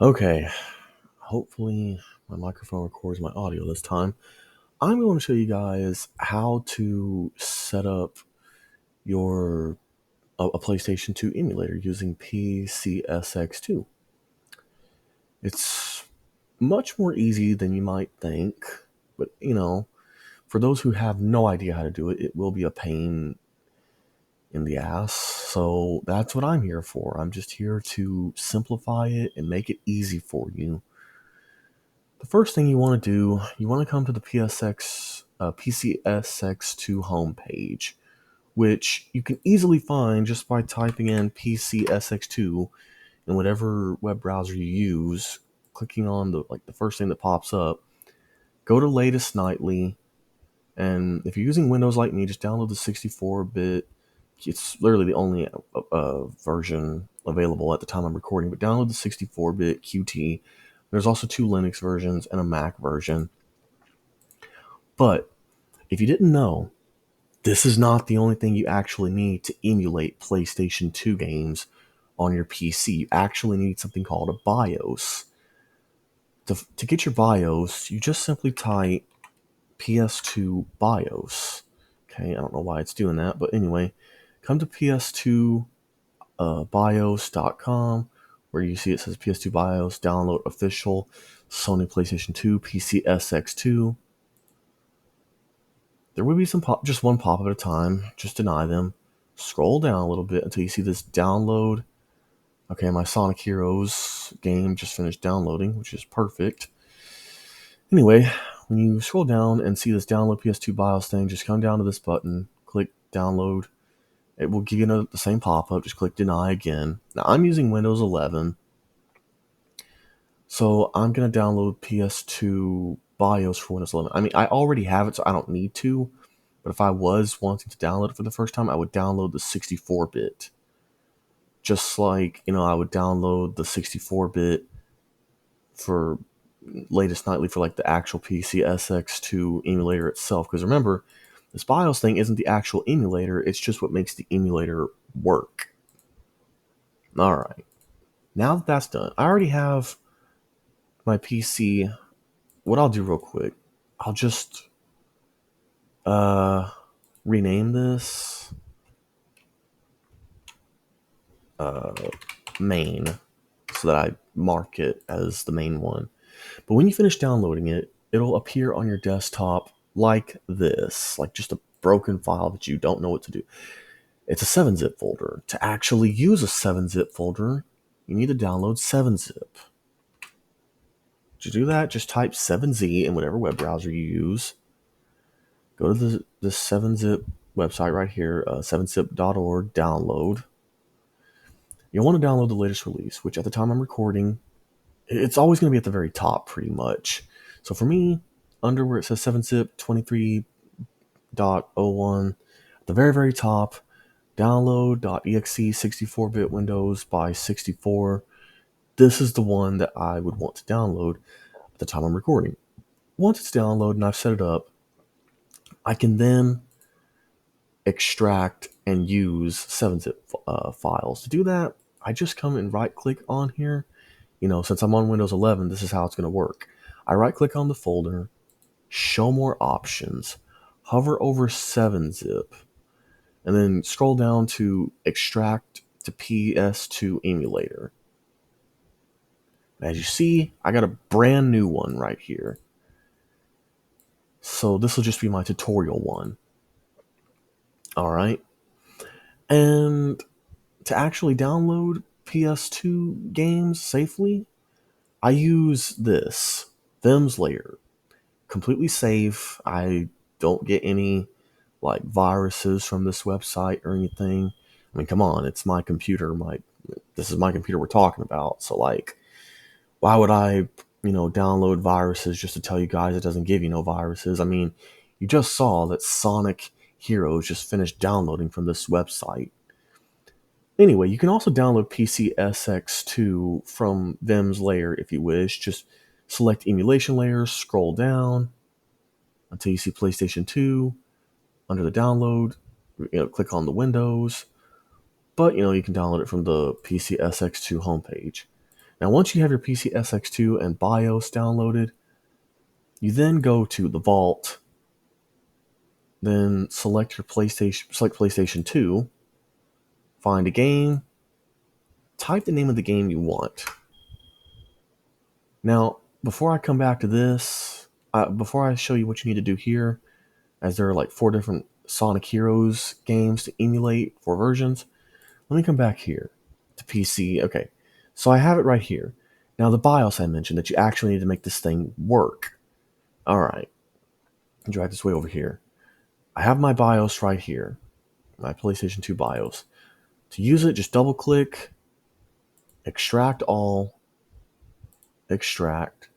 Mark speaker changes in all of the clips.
Speaker 1: Okay, hopefully my microphone records my audio this time. I'm going to show you guys how to set up your a PlayStation 2 emulator using PCSX2. It's much more easy than you might think, but for those who have no idea how to do it, it will be a pain in the ass. So that's what I'm here for. I'm just here to simplify it and make it easy for you. The first thing you want to do, you want to come to the PCSX2 homepage, which you can easily find just by typing in PCSX2 in whatever web browser you use, clicking on the first thing that pops up. Go to latest nightly, and if you're using Windows like me, just download the 64-bit. It's literally the only version available at the time I'm recording, but download the 64-bit QT. There's also two Linux versions and a Mac version. But if you didn't know, this is not the only thing you actually need to emulate PlayStation 2 games on your PC. You actually need something called a BIOS. To get your BIOS, you just simply type PS2 BIOS. Okay, I don't know why it's doing that, but anyway, come to PS2 bios.com, where you see it says PS2 BIOS, download official Sony PlayStation 2 PCSX2. There will be just one pop-up at a time. Just deny them. Scroll down a little bit until you see this download. Okay, my Sonic Heroes game just finished downloading, which is perfect. Anyway, when you scroll down and see this download PS2 BIOS thing, just come down to this button, click download. It will give you the same pop-up. Just click deny again. Now, I'm using Windows 11, so I'm going to download PS2 BIOS for Windows 11. I mean, I already have it, so I don't need to. But if I was wanting to download it for the first time, I would download the 64-bit. Just like, I would download the 64-bit for latest nightly for like the actual PCSX2 emulator itself. Because remember, this BIOS thing isn't the actual emulator, it's just what makes the emulator work. Alright, now that that's done, I already have my PC. What I'll do real quick, I'll just rename this main so that I mark it as the main one. But when you finish downloading it, it'll appear on your desktop like this, like just a broken file that you don't know what to do. It's a 7-zip folder. To actually use a 7-zip folder, you need to download 7-zip. To do that, just type 7z in whatever web browser you use. Go to the 7-zip website right here, 7zip.org, download. You'll want to download the latest release, which at the time I'm recording, it's always going to be at the very top pretty much. So for me, under where it says 7zip 23.01, at the very, very top, download.exe 64-bit Windows by 64. This is the one that I would want to download at the time I'm recording. Once it's downloaded and I've set it up, I can then extract and use 7-zip files. To do that, I just come and right click on here. Since I'm on Windows 11, this is how it's going to work. I right click on the folder, show more options, hover over 7-zip, and then scroll down to extract to PS2 emulator. As you see, I got a brand new one right here. So this will just be my tutorial one. All right. And to actually download PS2 games safely, I use this Vim's layer. Completely safe. I don't get any viruses from this website or anything. I mean, come on, it's my computer. This is my computer we're talking about. So why would I, download viruses just to tell you guys it doesn't give you no viruses? I mean, you just saw that Sonic Heroes just finished downloading from this website. Anyway, you can also download PCSX2 from Vim's layer if you wish. Just select emulation layers, scroll down until you see PlayStation 2. Under the download, click on the Windows. But, you can download it from the PCSX2 homepage. Now, once you have your PCSX2 and BIOS downloaded, you then go to the Vault, then select PlayStation 2, find a game, type the name of the game you want. Now, before I come back to this, before I show you what you need to do here, as there are like 4 different Sonic Heroes games to emulate, 4 versions, let me come back here to PC. Okay, so I have it right here. Now, the BIOS I mentioned that you actually need to make this thing work. All right, drag this way over here. I have my BIOS right here, my PlayStation 2 BIOS. To use it, just double click, extract all, extract.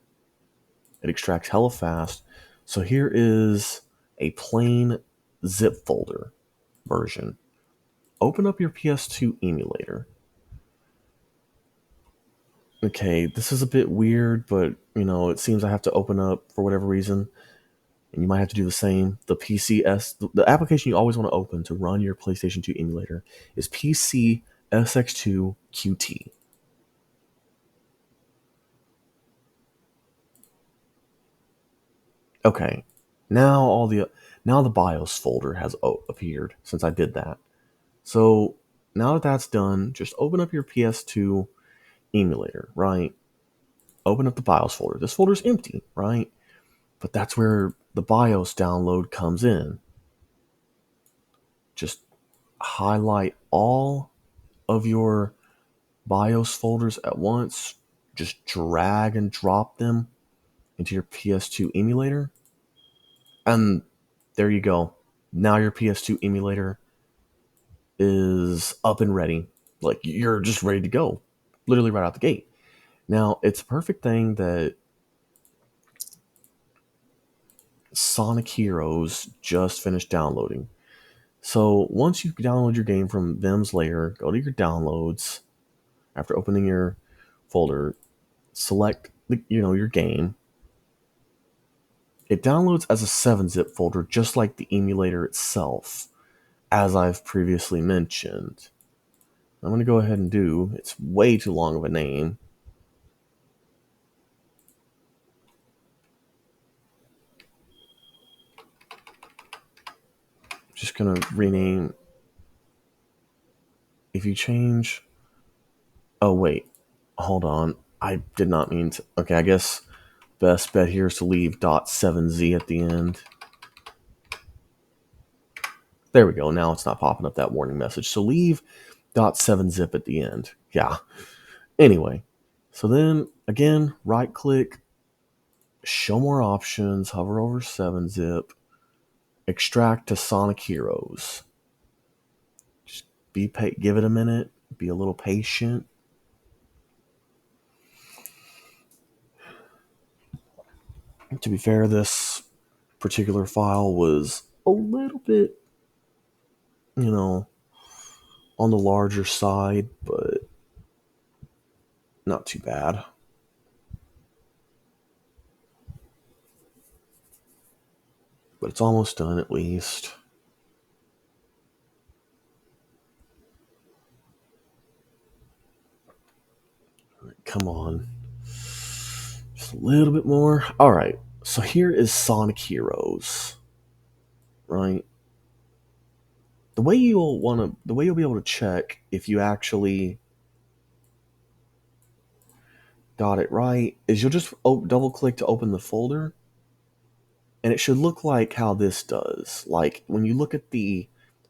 Speaker 1: It extracts hella fast. So here is a plain zip folder version. Open up your PS2 emulator. Okay, this is a bit weird, but it seems I have to open up for whatever reason, and you might have to do the same. The application you always want to open to run your PlayStation 2 emulator is PCSX2 QT. Okay, now the BIOS folder has appeared since I did that. So now that that's done, just open up your PS2 emulator, right? Open up the BIOS folder. This folder's empty, right? But that's where the BIOS download comes in. Just highlight all of your BIOS folders at once. Just drag and drop them into your PS2 emulator. And there you go. Now your PS2 emulator is up and ready. Like, you're just ready to go. Literally right out the gate. Now, it's a perfect thing that Sonic Heroes just finished downloading. So once you download your game from Vim's layer, go to your downloads. After opening your folder, select your game. It downloads as a 7-zip folder, just like the emulator itself, as I've previously mentioned. I'm going to go ahead and it's way too long of a name. Just going to rename. If you change. Oh, wait. Hold on. I did not mean to. Okay, I guess best bet here is to leave .7z at the end. There we go. Now it's not popping up that warning message. So leave .7zip at the end. Yeah. Anyway, so then again, right click, show more options, hover over 7-zip, extract to Sonic Heroes. Just give it a minute, be a little patient. To be fair, this particular file was a little bit, on the larger side, but not too bad. But it's almost done at least. Come on. Just a little bit more. Alright, so here is Sonic Heroes. Right? The way you'll be able to check if you actually got it right is you'll just double click to open the folder, and it should look like how this does. Like, when you look at the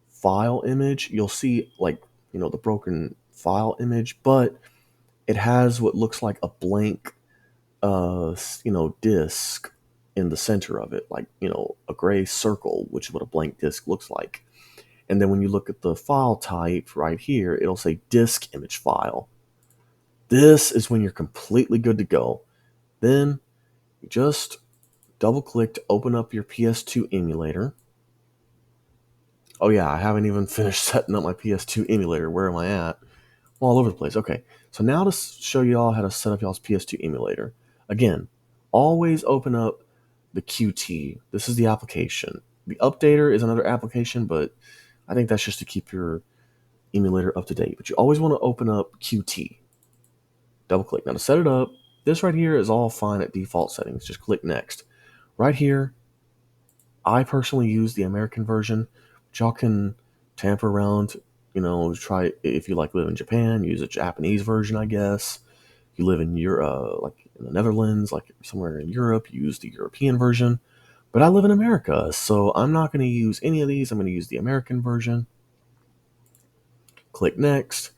Speaker 1: file image, you'll see the broken file image, but it has what looks like a blank disk in the center of it, like a gray circle, which is what a blank disk looks like. And then when you look at the file type right here, it'll say disk image file. This is when you're completely good to go. Then you just double click to open up your PS2 emulator. Oh yeah, I haven't even finished setting up my PS2 emulator. Where am I at? I'm all over the place. Okay, so now to show you all how to set up y'all's PS2 emulator. Again, always open up the QT. This is the application. The updater is another application, but I think that's just to keep your emulator up to date. But you always want to open up QT. double click. Now to set it up, this right here is all fine at default settings. Just click next. Right here, I personally use the American version, but y'all can tamper around, try if you like live in Japan, use a Japanese version, I guess. If you live in Europe, like in the Netherlands, like somewhere in Europe, use the European version. But I live in America, so I'm not going to use any of these. I'm going to use the American version. Click next.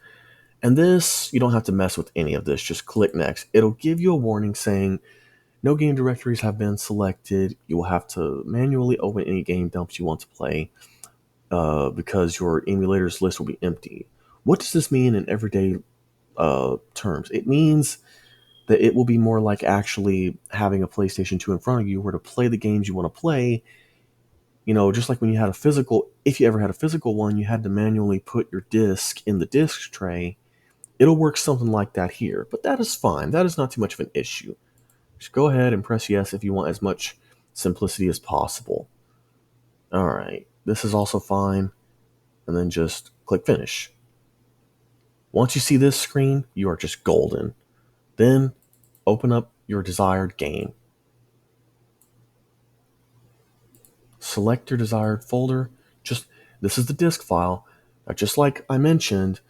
Speaker 1: And this, you don't have to mess with any of this. Just click next. It'll give you a warning saying no game directories have been selected. You will have to manually open any game dumps you want to play because your emulators list will be empty. What does this mean in everyday terms? It means that it will be more like actually having a PlayStation 2 in front of you where to play the games you want to play. Just like when you had a physical, if you ever had a physical one, you had to manually put your disc in the disc tray. It'll work something like that here, but that is fine. That is not too much of an issue. Just go ahead and press yes if you want as much simplicity as possible. All right, this is also fine, and then just click finish. Once you see this screen, you are just golden. Then open up your desired game. Select your desired folder. Just this is the disk file. Now, just like I mentioned,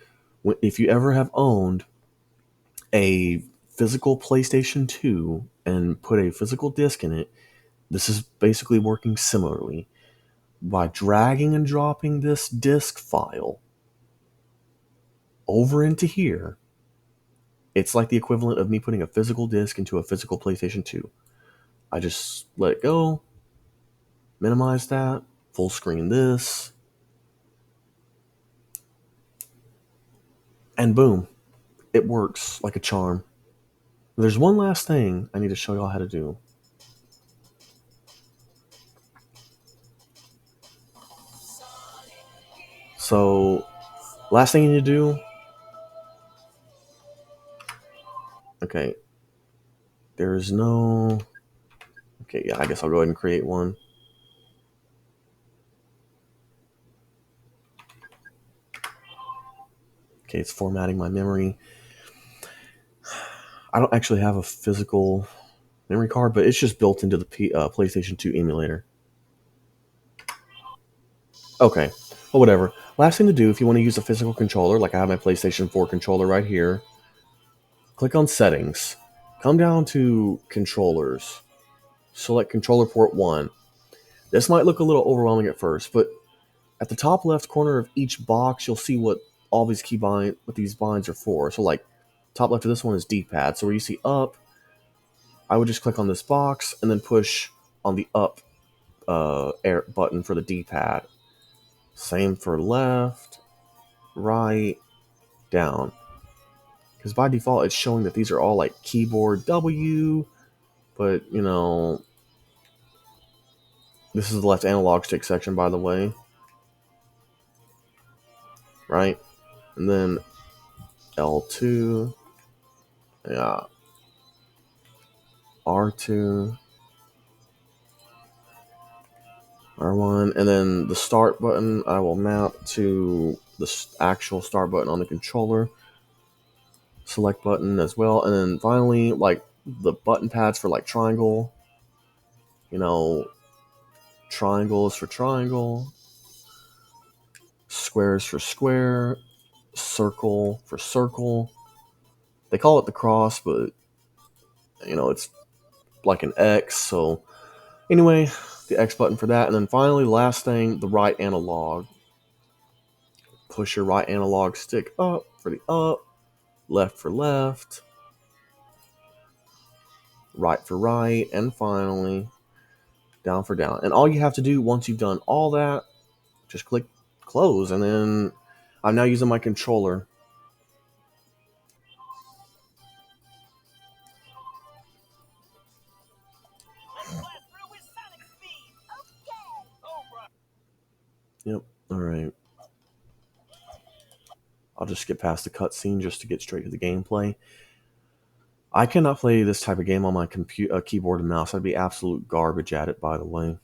Speaker 1: if you ever have owned a physical PlayStation 2 and put a physical disc in it, this is basically working similarly. By dragging and dropping this disk file over into here, it's like the equivalent of me putting a physical disc into a physical PlayStation 2. I just let it go, minimize that, full screen this, and boom, it works like a charm. There's one last thing I need to show y'all how to do. So, last thing you need to do, okay, there's no, okay, yeah, I guess I'll go ahead and create one. Okay, it's formatting my memory. I don't actually have a physical memory card, but it's just built into the PlayStation 2 emulator. Okay, well, whatever. Last thing to do if you want to use a physical controller, like I have my PlayStation 4 controller right here, click on Settings. Come down to Controllers. Select Controller Port 1. This might look a little overwhelming at first, but at the top left corner of each box, you'll see what all these what these binds are for. So, like, top left of this one is D-pad. So where you see up, I would just click on this box and then push on the up air button for the D-pad. Same for left, right, down. Because by default, it's showing that these are all like keyboard W, but this is the left analog stick section, by the way, right? And then L2, yeah, R2, R1, and then the start button I will map to the actual start button on the controller. Select button as well, and then finally, like the button pads for like triangle, you know, triangle is for triangle, square is for square, circle for circle. They call it the cross, but it's like an X. So anyway, the X button for that, and then finally, last thing, the right analog. Push your right analog stick up for the up, left for left, right for right, and finally down for down. And all you have to do once you've done all that, just click close, and then I'm now using my controller. Yep. All right. I'll just skip past the cutscene just to get straight to the gameplay. I cannot play this type of game on my keyboard and mouse. I'd be absolute garbage at it, by the way.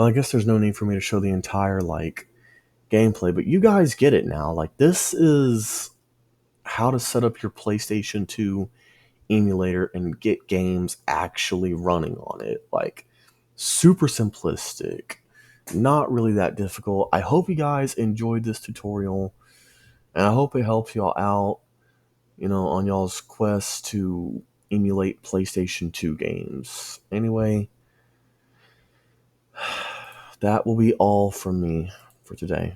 Speaker 1: Well, I guess there's no need for me to show the entire like gameplay, but you guys get it now. Like this is how to set up your PlayStation 2 emulator and get games actually running on it. Like super simplistic, not really that difficult. I hope you guys enjoyed this tutorial and I hope it helps y'all out, on y'all's quest to emulate PlayStation 2 games. Anyway, that will be all from me for today.